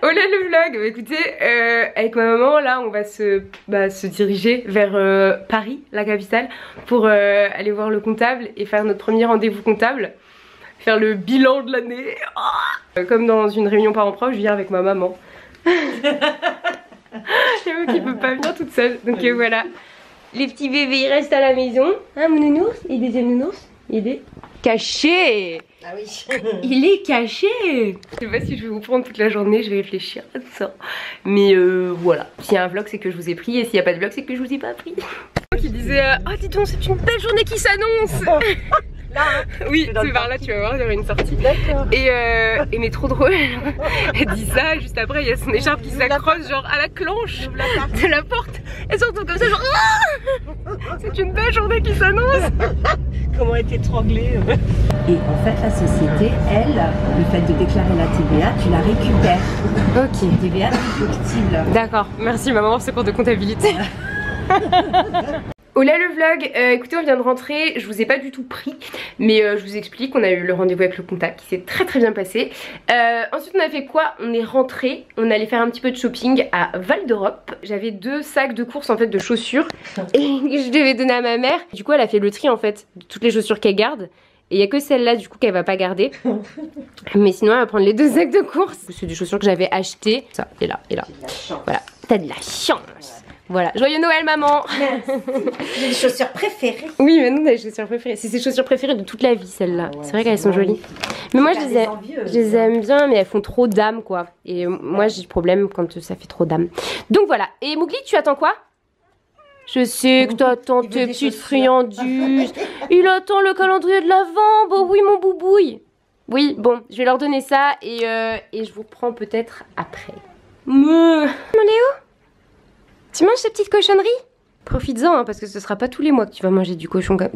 Hola le vlog. Bah, écoutez, avec ma maman là on va se diriger vers Paris, la capitale, pour aller voir le comptable et faire notre premier rendez-vous comptable, faire le bilan de l'année. Comme dans une réunion parents-prof, je viens avec ma maman. J'avoue qu'il peut pas venir toute seule, donc voilà. Les petits bébés ils restent à la maison. Hein mon nounours? Et deuxième nounours? Il est caché. Ah oui. Il est caché. Je sais pas si je vais vous prendre toute la journée, je vais réfléchir à tout ça. Mais voilà, s'il y a un vlog c'est que je vous ai pris, et s'il n'y a pas de vlog c'est que je vous ai pas pris. Qui disait oh dis donc c'est une belle journée qui s'annonce. Là, oui, c'est par là, tu vas voir, il y aura une sortie. D'accord. Et mais trop drôle. Elle dit ça, juste après, il y a son écharpe qui s'accroche genre à la clenche de la porte. Et surtout comme ça, genre c'est une belle journée qui s'annonce. Comment être étranglée. Et en fait, la société, elle, le fait de déclarer la TVA, tu la récupères. Ok. TVA déductible. D'accord, merci maman pour ce cours de comptabilité. Hola le vlog, écoutez on vient de rentrer, je vous ai pas du tout pris, mais je vous explique, on a eu le rendez-vous avec le comptable qui s'est très bien passé. Ensuite on a fait quoi? On est rentré, on allait faire un petit peu de shopping à Val d'Europe. J'avais 2 sacs de courses en fait de chaussures et je devais donner à ma mère. Du coup elle a fait le tri en fait de toutes les chaussures qu'elle garde. Et il n'y a que celle-là du coup qu'elle va pas garder. Mais sinon elle va prendre les 2 sacs de courses. C'est des chaussures que j'avais achetées. Ça, et là, et là. Voilà, t'as de la chance. Voilà, joyeux Noël maman. J'ai des chaussures préférées. Oui mais non, t'as les chaussures préférées. C'est ses chaussures préférées de toute la vie celles-là. Ouais, c'est vrai qu'elles sont jolies. Mais moi je les aime bien, mais elles font trop d'âme quoi. Et moi j'ai le problème quand ça fait trop d'âme. Donc voilà, et Mowgli tu attends quoi? Je sais que t'attends tes petites friandises. Il attend le calendrier de l'Avent. Bon oui mon boubouille. Oui bon, je vais leur donner ça et je vous reprends peut-être après. Mon Léo, tu manges ces petites cochonneries? Profites-en hein, parce que ce sera pas tous les mois que tu vas manger du cochon comme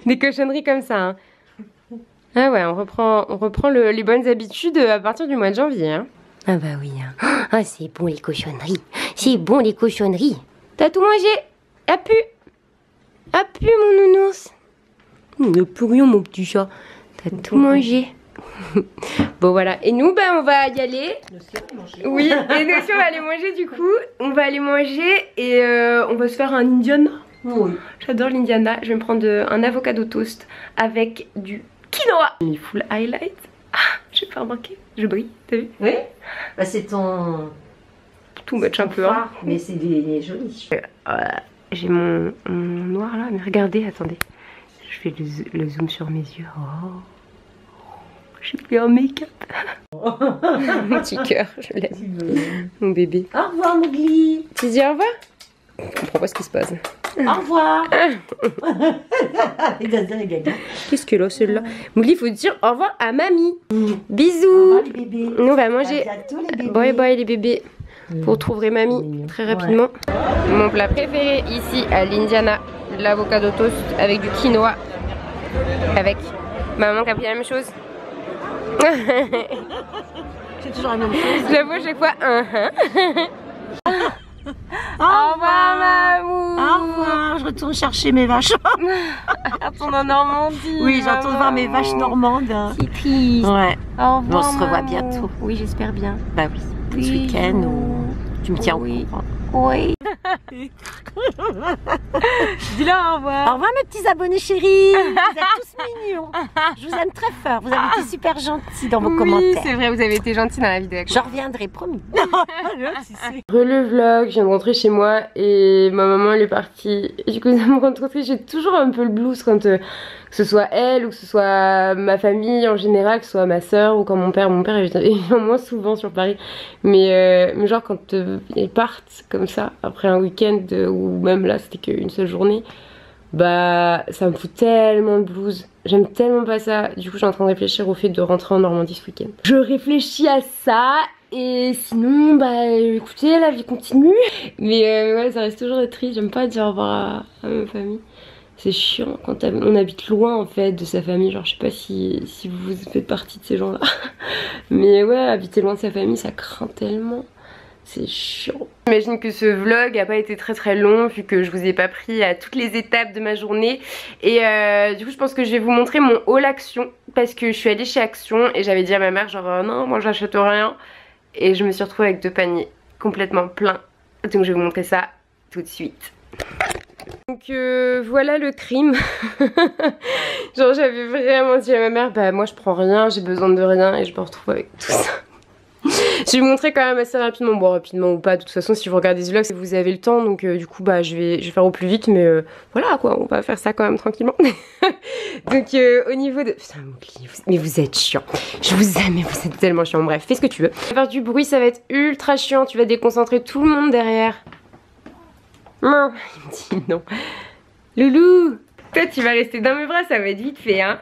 des cochonneries comme ça hein. Ah ouais, on reprend les bonnes habitudes à partir du mois de janvier hein. Ah bah oui hein. Ah c'est bon les cochonneries. C'est bon les cochonneries. T'as tout mangé? A pu? A pu mon nounours? Il n'a plus rien mon petit chat. T'as tout mangé. Bon voilà, et nous ben on va y aller. Oui, et nous aussi on va aller manger du coup. On va aller manger et on va se faire un Indiana. Oui. J'adore l'Indiana. Je vais me prendre un avocado toast avec du quinoa. Les full highlights. Ah, je vais pas remarquer, je brille, t'as vu? Oui. Bah c'est ton... Tout match un peu hein. Mais c'est des jolis. J'ai mon noir là, mais regardez, attendez. Je fais le zoom sur mes yeux. Oh. J'ai fait un make-up. Mon petit cœur, je l'aime. Mon bébé. Au revoir Mowgli. Tu dis au revoir? Je comprends pas ce qui se passe. Au revoir. Qu'est-ce que là celle-là? Mowgli, il faut dire au revoir à mamie. Bisous. Au revoir les bébés. Nous on va manger. À bientôt les bébés. Bye bye les bébés. Vous retrouverez mamie très rapidement. Ouais. Mon plat préféré ici à l'Indiana, l'avocado toast avec du quinoa. Avec maman qui a pris la même chose. C'est toujours la même chose. J'avoue chaque fois Au revoir mamou. Au revoir, je retourne chercher mes vaches. Retourne en Normandie. Oui, j'entends voir mes vaches normandes. C'est triste. Ouais. Au revoir, on se revoit mamou. bientôt. Oui, j'espère bien. Bah oui, ce week-end ou tu me tiens au courant. Oui. Dis-leur au revoir. Au revoir mes petits abonnés chéris. Vous êtes tous mignons. Je vous aime très fort. Vous avez été super gentils dans vos commentaires. C'est vrai, vous avez été gentils dans la vidéo. Je reviendrai, promis. Le vlog, je viens de rentrer chez moi et ma maman elle est partie. Et du coup ça me rend trop triste. J'ai toujours un peu le blues quand que ce soit elle ou que ce soit ma famille en général, que ce soit ma soeur ou quand mon père est moins souvent sur Paris. Mais genre quand ils partent comme ça après un week-end ou même là c'était qu'une seule journée, bah ça me fout tellement de blues. J'aime tellement pas ça. Du coup je suis en train de réfléchir au fait de rentrer en Normandie ce week-end. Je réfléchis à ça. Et sinon, bah écoutez, la vie continue. Mais ouais, ça reste toujours triste. J'aime pas dire au revoir à ma famille. C'est chiant quand on habite loin en fait de sa famille. Genre, je sais pas si vous faites partie de ces gens-là. Mais ouais, habiter loin de sa famille, ça craint tellement. C'est chiant. J'imagine que ce vlog a pas été très long vu que je vous ai pas pris à toutes les étapes de ma journée. Et du coup je pense que je vais vous montrer mon haul Action. Parce que je suis allée chez Action et j'avais dit à ma mère genre non moi j'achète rien. Et je me suis retrouvée avec 2 paniers complètement pleins. Donc je vais vous montrer ça tout de suite. Donc voilà le crime. Genre j'avais vraiment dit à ma mère bah moi je prends rien, j'ai besoin de rien et je me retrouve avec tout ça. Je vais vous montrer quand même assez rapidement, bon rapidement ou pas, de toute façon si vous regardez ce vlog vous avez le temps donc du coup bah je vais faire au plus vite mais voilà quoi, on va faire ça quand même tranquillement. Donc au niveau de... Putain mais vous êtes chiant, je vous aime mais vous êtes tellement chiant, bref fais ce que tu veux. Faire du bruit ça va être ultra chiant, tu vas déconcentrer tout le monde derrière. Non, il me dit non. Loulou, toi tu vas rester dans mes bras, ça va être vite fait hein.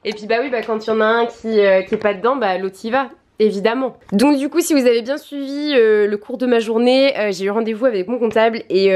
Et puis bah oui bah quand il y en a un qui est pas dedans bah l'autre y va. Évidemment. Donc du coup si vous avez bien suivi le cours de ma journée, j'ai eu rendez-vous avec mon comptable et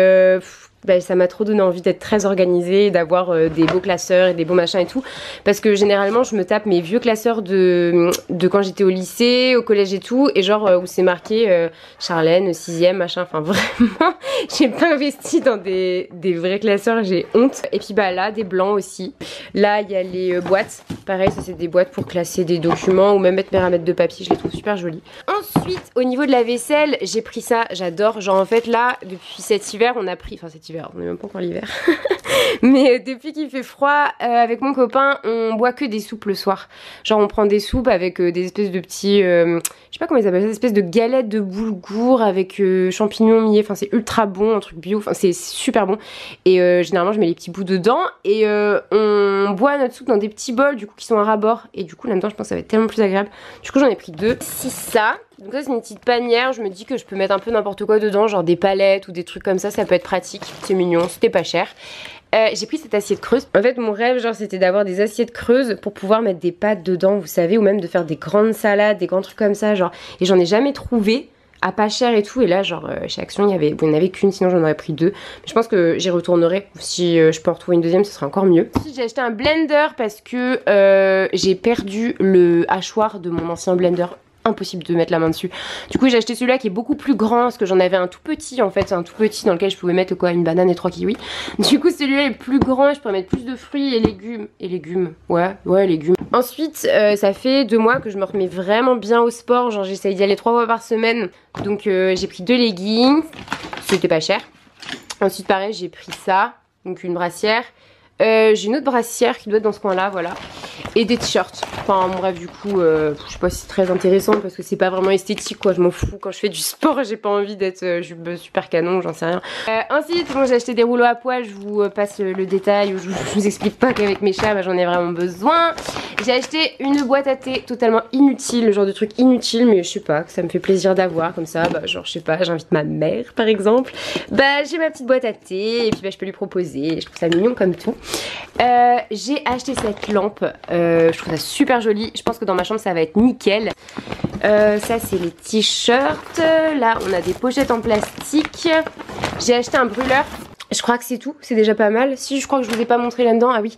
bah, ça m'a trop donné envie d'être très organisée, d'avoir des beaux classeurs et des beaux machins et tout. Parce que généralement je me tape mes vieux classeurs de quand j'étais au lycée, au collège et tout. Et genre où c'est marqué Charlène, 6ème, machin. Enfin vraiment, j'ai pas investi dans des vrais classeurs, j'ai honte. Et puis bah là, des blancs aussi. Là il y a les boîtes. Pareil, ça c'est des boîtes pour classer des documents ou même mettre mes ramettes de papier. Je les trouve super jolies. Ensuite, au niveau de la vaisselle, j'ai pris ça, j'adore. Genre en fait là, depuis cet hiver, on a pris... Enfin cet hiver, on n'est même pas encore l'hiver. Mais depuis qu'il fait froid, avec mon copain, on boit que des soupes le soir. Genre on prend des soupes avec des espèces de petits... je sais pas comment ils appellent ça, des espèces de galettes de boulgour avec champignons miés. Enfin c'est ultra bon, un truc bio, enfin c'est super bon. Et généralement je mets les petits bouts dedans. Et on boit notre soupe dans des petits bols du coup qui sont à ras-bord. Et du coup là-dedans je pense que ça va être tellement plus agréable. Du coup j'en ai pris 2. Si ça... Donc ça c'est une petite panière, je me dis que je peux mettre un peu n'importe quoi dedans, genre des palettes ou des trucs comme ça peut être pratique, c'est mignon, c'était pas cher. J'ai pris cette assiette creuse. En fait mon rêve genre c'était d'avoir des assiettes creuses pour pouvoir mettre des pâtes dedans, vous savez, ou même de faire des grandes salades, des grands trucs comme ça genre. Et j'en ai jamais trouvé à pas cher et tout, et là genre chez Action il n'y en avait qu'une, sinon j'en aurais pris 2. Mais je pense que j'y retournerai, si je peux en retrouver une deuxième ce sera encore mieux. Ensuite j'ai acheté un blender parce que j'ai perdu le hachoir de mon ancien blender. Impossible de mettre la main dessus. Du coup j'ai acheté celui-là qui est beaucoup plus grand parce que j'en avais un tout petit en fait, un tout petit dans lequel je pouvais mettre quoi, une banane et 3 kiwis. Du coup celui-là est plus grand, je pourrais mettre plus de fruits et légumes. Ouais légumes. Ensuite ça fait 2 mois que je me remets vraiment bien au sport, genre j'essaye d'y aller 3 fois par semaine. Donc j'ai pris 2 leggings, c'était pas cher. Ensuite pareil j'ai pris ça, donc une brassière. J'ai une autre brassière qui doit être dans ce coin là, voilà. Et des t-shirts. Enfin bref du coup je sais pas si c'est très intéressant parce que c'est pas vraiment esthétique quoi, je m'en fous. Quand je fais du sport j'ai pas envie d'être super canon, j'en sais rien. Ensuite bon, j'ai acheté des rouleaux à poils, je vous passe le détail, je vous explique pas qu'avec mes chats bah, j'en ai vraiment besoin. J'ai acheté une boîte à thé totalement inutile, le genre de truc inutile mais je sais pas, que ça me fait plaisir d'avoir comme ça, bah genre je sais pas, j'invite ma mère par exemple. Bah j'ai ma petite boîte à thé et puis bah je peux lui proposer, je trouve ça mignon comme tout. J'ai acheté cette lampe, je trouve ça super joli, je pense que dans ma chambre ça va être nickel. Ça c'est les t-shirts, là on a des pochettes en plastique. J'ai acheté un brûleur, je crois que c'est tout, c'est déjà pas mal. Si je crois que je vous ai pas montré là-dedans, ah oui.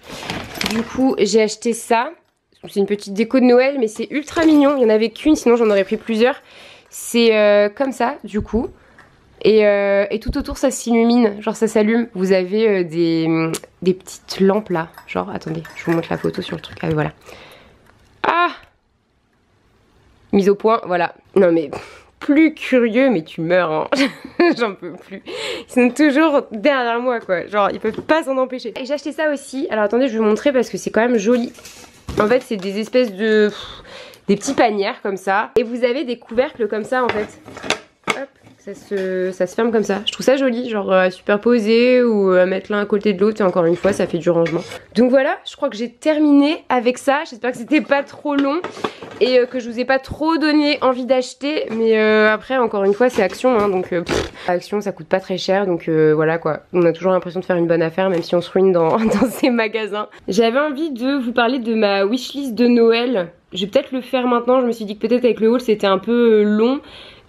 Du coup j'ai acheté ça, c'est une petite déco de Noël mais c'est ultra mignon, il y en avait qu'une sinon j'en aurais pris plusieurs. C'est comme ça du coup. Et tout autour ça s'illumine, genre ça s'allume. Vous avez des petites lampes là. Genre, attendez, je vous montre la photo sur le truc. Ah oui, voilà. Ah, mise au point, voilà. Non mais plus curieux, mais tu meurs hein. J'en peux plus. Ils sont toujours derrière moi quoi. Genre ils peuvent pas s'en empêcher. Et j'ai acheté ça aussi. Alors attendez, je vais vous montrer parce que c'est quand même joli. En fait c'est des espèces de... des petits panières comme ça. Et vous avez des couvercles comme ça en fait. Hop. Ça se ferme comme ça. Je trouve ça joli, genre à superposer ou à mettre l'un à côté de l'autre et encore une fois ça fait du rangement. Donc voilà, je crois que j'ai terminé avec ça. J'espère que c'était pas trop long et que je vous ai pas trop donné envie d'acheter. Mais après encore une fois c'est Action hein, donc Action ça coûte pas très cher donc voilà quoi. On a toujours l'impression de faire une bonne affaire même si on se ruine dans ces magasins. J'avais envie de vous parler de ma wishlist de Noël. Je vais peut-être le faire maintenant, je me suis dit que peut-être avec le haul c'était un peu long.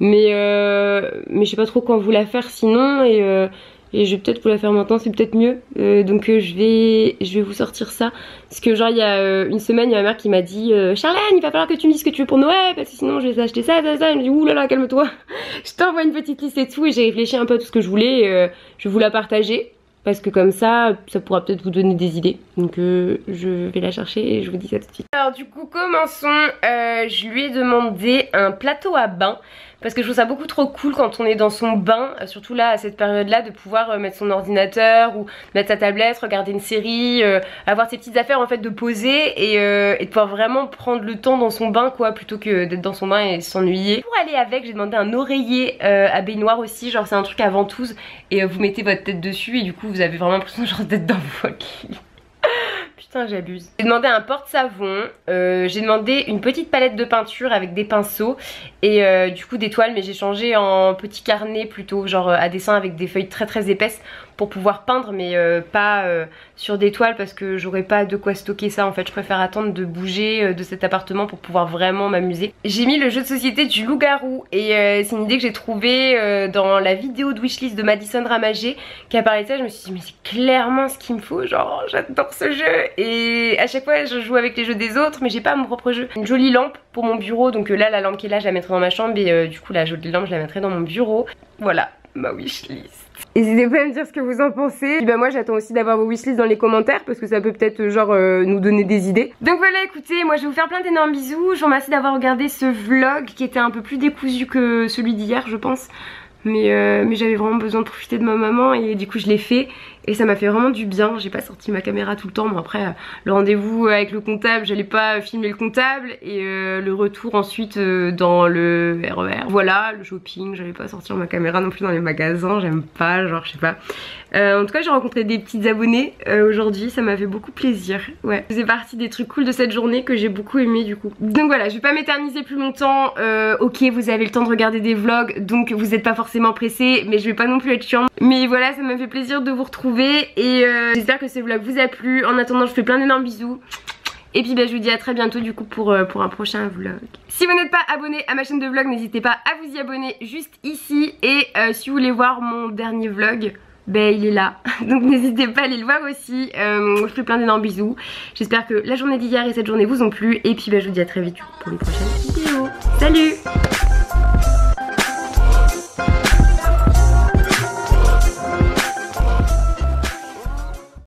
Mais je sais pas trop quand vous la faire sinon et et je vais peut-être vous la faire maintenant, c'est peut-être mieux. Donc je vais vous sortir ça. Parce que genre il y a une semaine, il y a ma mère qui m'a dit Charlène, il va falloir que tu me dises ce que tu veux pour Noël, parce que sinon je vais acheter ça. Elle me dit oulala, calme-toi. Je t'envoie une petite liste et tout, et j'ai réfléchi un peu à tout ce que je voulais. Je vais vous la partager. Parce que comme ça pourra peut-être vous donner des idées. Donc je vais la chercher et je vous dis ça tout de suite. Alors du coup commençons, je lui ai demandé un plateau à bain. Parce que je trouve ça beaucoup trop cool quand on est dans son bain, surtout là à cette période là, de pouvoir mettre son ordinateur ou mettre sa tablette, regarder une série, avoir ses petites affaires en fait, de poser et de pouvoir vraiment prendre le temps dans son bain quoi, plutôt que d'être dans son bain et s'ennuyer. Pour aller avec, j'ai demandé un oreiller à baignoire aussi, genre c'est un truc à ventouse et vous mettez votre tête dessus et du coup vous avez vraiment l'impression genre d'être dans votre lit. Putain j'abuse. J'ai demandé un porte-savon, j'ai demandé une petite palette de peinture avec des pinceaux et du coup des toiles, mais j'ai changé en petit carnet plutôt, genre à dessin avec des feuilles très épaisses pour pouvoir peindre, mais pas sur des toiles parce que j'aurais pas de quoi stocker ça en fait. Je préfère attendre de bouger de cet appartement pour pouvoir vraiment m'amuser. J'ai mis le jeu de société du loup-garou et c'est une idée que j'ai trouvée dans la vidéo de wishlist de Madison Ramagé qui apparaissait. Je me suis dit mais c'est clairement ce qu'il me faut, genre j'adore ce jeu et à chaque fois je joue avec les jeux des autres mais j'ai pas mon propre jeu. Une jolie lampe pour mon bureau, donc là la lampe qui est là je la mettrai dans ma chambre et du coup la jolie lampe je la mettrai dans mon bureau. Voilà ma wishlist. N'hésitez pas à me dire ce que vous en pensez. Et bah moi j'attends aussi d'avoir vos wishlists dans les commentaires parce que ça peut peut-être genre nous donner des idées. Donc voilà, écoutez, moi je vais vous faire plein d'énormes bisous. Je vous remercie d'avoir regardé ce vlog qui était un peu plus décousu que celui d'hier je pense. Mais j'avais vraiment besoin de profiter de ma maman et du coup je l'ai fait. Et ça m'a fait vraiment du bien. J'ai pas sorti ma caméra tout le temps, mais après le rendez-vous avec le comptable, j'allais pas filmer le comptable. Et le retour ensuite dans le RER. Voilà, le shopping, j'allais pas sortir ma caméra non plus dans les magasins, j'aime pas, genre je sais pas. En tout cas j'ai rencontré des petites abonnées aujourd'hui, ça m'a fait beaucoup plaisir. Ouais, c'est partie des trucs cool de cette journée que j'ai beaucoup aimé du coup. Donc voilà, je vais pas m'éterniser plus longtemps. Ok, vous avez le temps de regarder des vlogs, donc vous êtes pas forcément pressés, mais je vais pas non plus être chiante. Mais voilà, ça m'a fait plaisir de vous retrouver et j'espère que ce vlog vous a plu. En attendant, je vous fais plein d'énormes bisous. Et puis bah, je vous dis à très bientôt du coup pour un prochain vlog. Si vous n'êtes pas abonné à ma chaîne de vlog, n'hésitez pas à vous y abonner juste ici. Et si vous voulez voir mon dernier vlog, ben il est là. Donc n'hésitez pas à aller le voir aussi. Je vous fais plein d'énormes bisous. J'espère que la journée d'hier et cette journée vous ont plu. Et puis bah, je vous dis à très vite pour une prochaine vidéo. Salut!